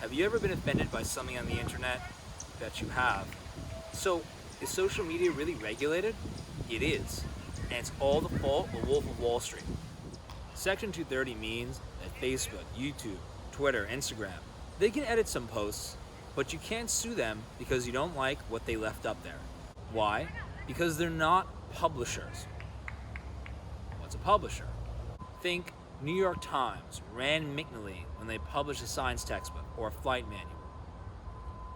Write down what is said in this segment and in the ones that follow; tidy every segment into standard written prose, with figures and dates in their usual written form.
Have you ever been offended by something on the internet? Bet you have. So, is social media really regulated? It is. And it's all the fault of the Wolf of Wall Street. Section 230 means that Facebook, YouTube, Twitter, Instagram, they can edit some posts, but you can't sue them because you don't like what they left up there. Why? Because they're not publishers. What's a publisher? Think New York Times, Rand McNally when they publish a science textbook or a flight manual.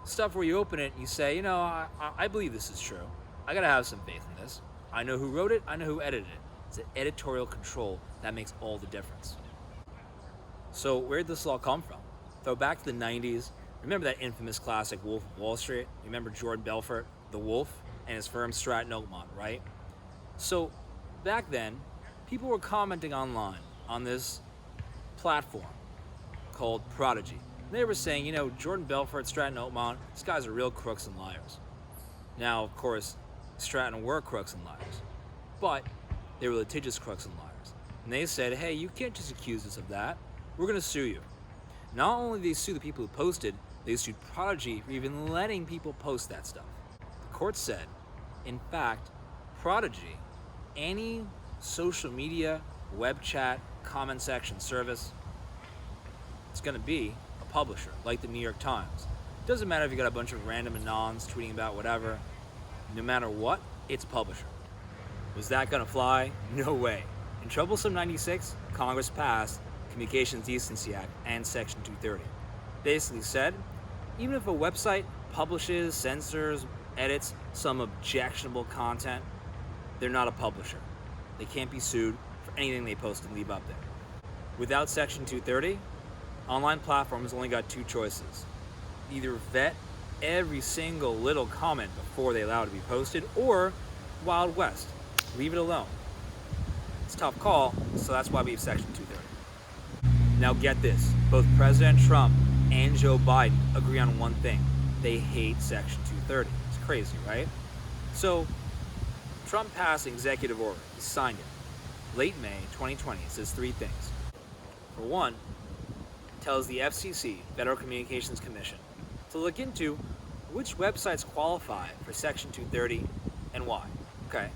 Stuff where you open it and you say, I believe this is true. I gotta have some faith in this. I know who wrote it, I know who edited it. It's an editorial control that makes all the difference. So where did this all come from? Throw back to the 90s. Remember that infamous classic Wolf of Wall Street? You remember Jordan Belfort, the Wolf, and his firm Stratton Oakmont, right? So back then, people were commenting online on this platform called Prodigy. They were saying, Jordan Belfort, Stratton Oakmont, these guys are real crooks and liars. Now, of course, Stratton were crooks and liars, but they were litigious crooks and liars. And they said, hey, you can't just accuse us of that. We're going to sue you. Not only did they sue the people who posted, they sued Prodigy for even letting people post that stuff. The court said, in fact, Prodigy, any social media, web chat, comment section service, it's going to be a publisher, like the New York Times. Doesn't matter if you got a bunch of random anons tweeting about whatever. No matter what, it's a publisher. Was that going to fly? No way. In Troublesome 96, Congress passed Communications Decency Act and Section 230. Basically said, even if a website publishes, censors, edits some objectionable content, they're not a publisher. They can't be sued for anything they post and leave up there. Without Section 230, online platforms only got two choices. Either vet every single little comment before they allow it to be posted, or Wild West, leave it alone. It's a tough call, so that's why we have Section 230. Now get this, both President Trump and Joe Biden agree on one thing. They hate Section 230. It's crazy, right? So, Trump passed an executive order. He signed it. Late May 2020, it says three things. For one, it tells the FCC, Federal Communications Commission, to look into which websites qualify for Section 230 and why. Okay.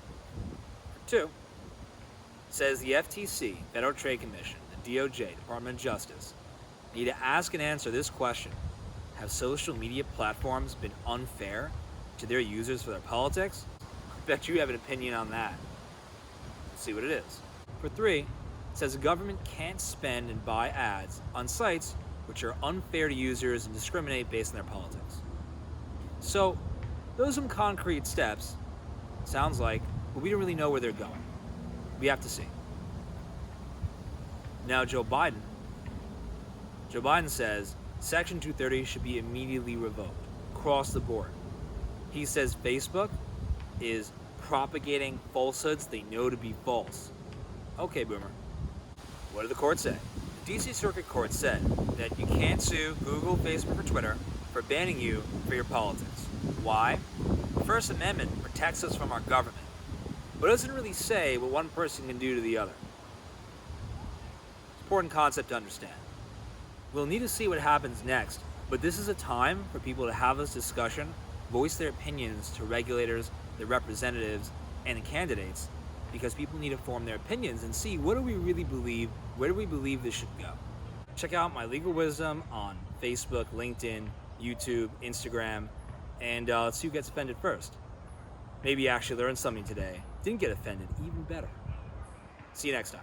For two, it says the FTC, Federal Trade Commission, the DOJ, Department of Justice, need to ask and answer this question. Have social media platforms been unfair to their users for their politics? I bet you have an opinion on that. Let's see what it is. For three, it says the government can't spend and buy ads on sites which are unfair to users and discriminate based on their politics. So, those are some concrete steps, sounds like, but we don't really know where they're going. We have to see. Now, Joe Biden says Section 230 should be immediately revoked, across the board. He says Facebook is propagating falsehoods they know to be false. Okay, Boomer. What did the court say? The DC Circuit Court said that you can't sue Google, Facebook, or Twitter for banning you for your politics. Why? The First Amendment protects us from our government, but it doesn't really say what one person can do to the other. It's an important concept to understand. We'll need to see what happens next, but this is a time for people to have this discussion, voice their opinions to regulators, their representatives, and the candidates, because people need to form their opinions and see what do we really believe, where do we believe this should go. Check out my legal wisdom on Facebook, LinkedIn, YouTube, Instagram, and let's see who gets offended first. Maybe you actually learned something today, didn't get offended, even better. See you next time.